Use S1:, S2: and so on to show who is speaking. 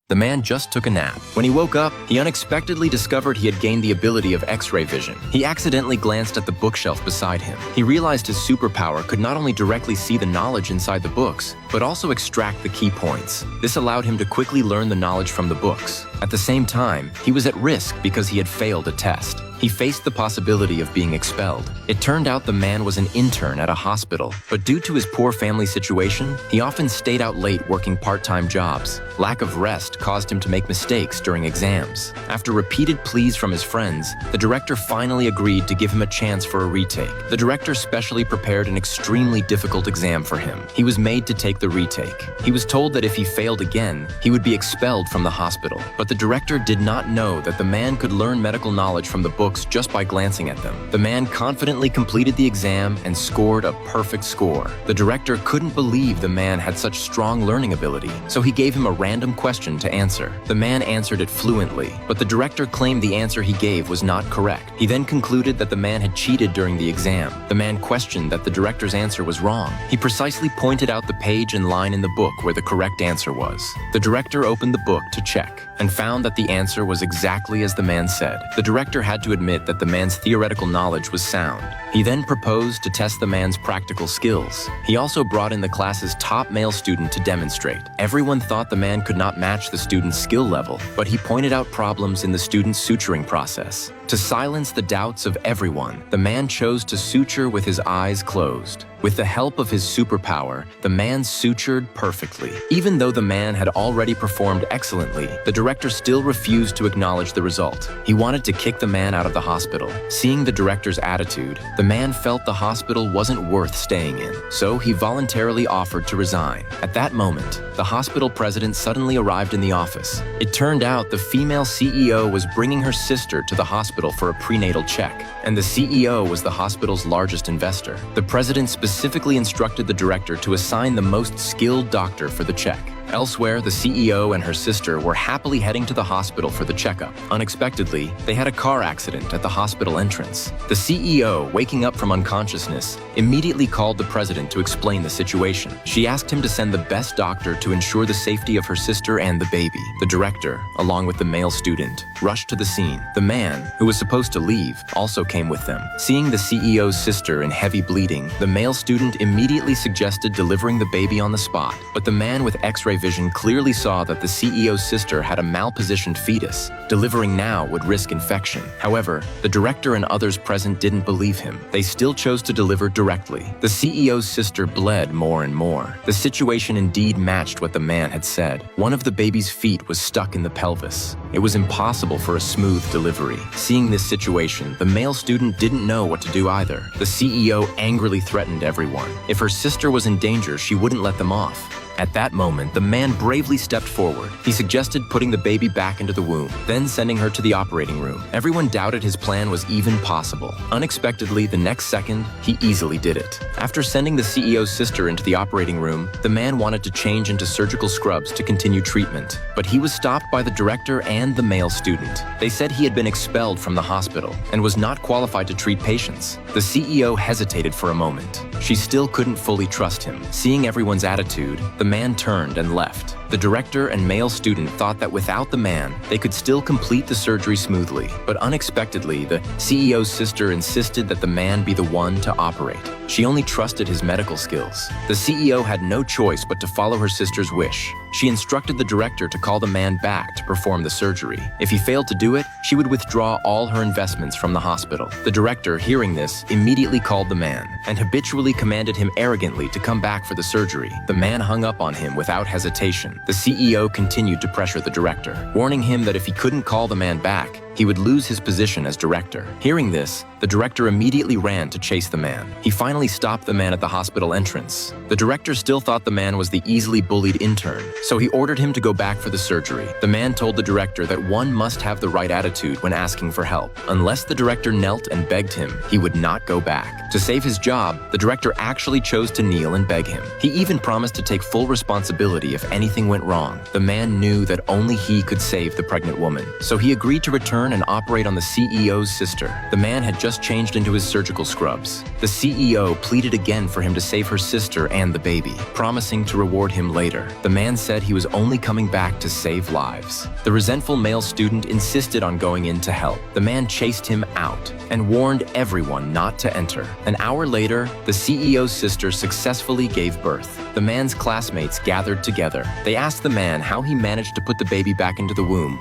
S1: The man just took a nap. When he woke up, he unexpectedly discovered he had gained the ability of X-ray vision. He accidentally glanced at the bookshelf beside him. He realized his superpower could not only directly see the knowledge inside the books, but also extract the key points. This allowed him to quickly learn the knowledge from the books. At the same time, he was at risk because he had failed a test. He faced the possibility of being expelled. It turned out the man was an intern at a hospital, but due to his poor family situation, he often stayed out late working part-time jobs. Lack of rest caused him to make mistakes during exams. After repeated pleas from his friends, the director finally agreed to give him a chance for a retake. The director specially prepared an extremely difficult exam for him. He was made to take the retake. He was told that if he failed again, he would be expelled from the hospital. But the director did not know that the man could learn medical knowledge from the books just by glancing at them. The man confidently completed the exam and scored a perfect score. The director couldn't believe the man had such strong learning ability, so he gave him a random question to answer. The man answered it fluently, but the director claimed the answer he gave was not correct. He then concluded that the man had cheated during the exam. The man questioned that the director's answer was wrong. He precisely pointed out the page and line in the book where the correct answer was. The director opened the book to check and found that the answer was exactly as the man said. The director had to admit that the man's theoretical knowledge was sound. He then proposed to test the man's practical skills. He also brought in the class's top male student to demonstrate. Everyone thought the man could not match the student's skill level, but he pointed out problems in the student's suturing process. To silence the doubts of everyone, the man chose to suture with his eyes closed. With the help of his superpower, the man sutured perfectly. Even though the man had already performed excellently, the director still refused to acknowledge the result. He wanted to kick the man out of the hospital. Seeing the director's attitude, the man felt the hospital wasn't worth staying in, so he voluntarily offered to resign. At that moment, the hospital president suddenly arrived in the office. It turned out the female CEO was bringing her sister to the hospital for a prenatal check, and the CEO was the hospital's largest investor. The president specifically instructed the director to assign the most skilled doctor for the check. Elsewhere, the CEO and her sister were happily heading to the hospital for the checkup. Unexpectedly, they had a car accident at the hospital entrance. The CEO, waking up from unconsciousness, immediately called the president to explain the situation. She asked him to send the best doctor to ensure the safety of her sister and the baby. The director, along with the male student, rushed to the scene. The man, who was supposed to leave, also came with them. Seeing the CEO's sister in heavy bleeding, the male student immediately suggested delivering the baby on the spot, but the man with X-ray vision clearly saw that the CEO's sister had a malpositioned fetus. Delivering now would risk infection. However, the director and others present didn't believe him. They still chose to deliver directly. The CEO's sister bled more and more. The situation indeed matched what the man had said. One of the baby's feet was stuck in the pelvis. It was impossible for a smooth delivery. Seeing this situation, the male student didn't know what to do either. The CEO angrily threatened everyone. If her sister was in danger, she wouldn't let them off. At that moment, the man bravely stepped forward. He suggested putting the baby back into the womb, then sending her to the operating room. Everyone doubted his plan was even possible. Unexpectedly, the next second, he easily did it. After sending the CEO's sister into the operating room, the man wanted to change into surgical scrubs to continue treatment, but he was stopped by the director and the male student. They said he had been expelled from the hospital and was not qualified to treat patients. The CEO hesitated for a moment. She still couldn't fully trust him. Seeing everyone's attitude, the man turned and left. The director and male student thought that without the man, they could still complete the surgery smoothly. But unexpectedly, the CEO's sister insisted that the man be the one to operate. She only trusted his medical skills. The CEO had no choice but to follow her sister's wish. She instructed the director to call the man back to perform the surgery. If he failed to do it, she would withdraw all her investments from the hospital. The director, hearing this, immediately called the man and habitually commanded him arrogantly to come back for the surgery. The man hung up on him without hesitation. The CEO continued to pressure the director, warning him that if he couldn't call the man back, he would lose his position as director. Hearing this, the director immediately ran to chase the man. He finally stopped the man at the hospital entrance. The director still thought the man was the easily bullied intern, so he ordered him to go back for the surgery. The man told the director that one must have the right attitude when asking for help. Unless the director knelt and begged him, he would not go back. To save his job, the director actually chose to kneel and beg him. He even promised to take full responsibility if anything went wrong. The man knew that only he could save the pregnant woman, so he agreed to return return and operate on the CEO's sister. The man had just changed into his surgical scrubs. The CEO pleaded again for him to save her sister and the baby, promising to reward him later. The man said he was only coming back to save lives. The resentful male student insisted on going in to help. The man chased him out and warned everyone not to enter. An hour later, the CEO's sister successfully gave birth. The man's classmates gathered together. They asked the man how he managed to put the baby back into the womb.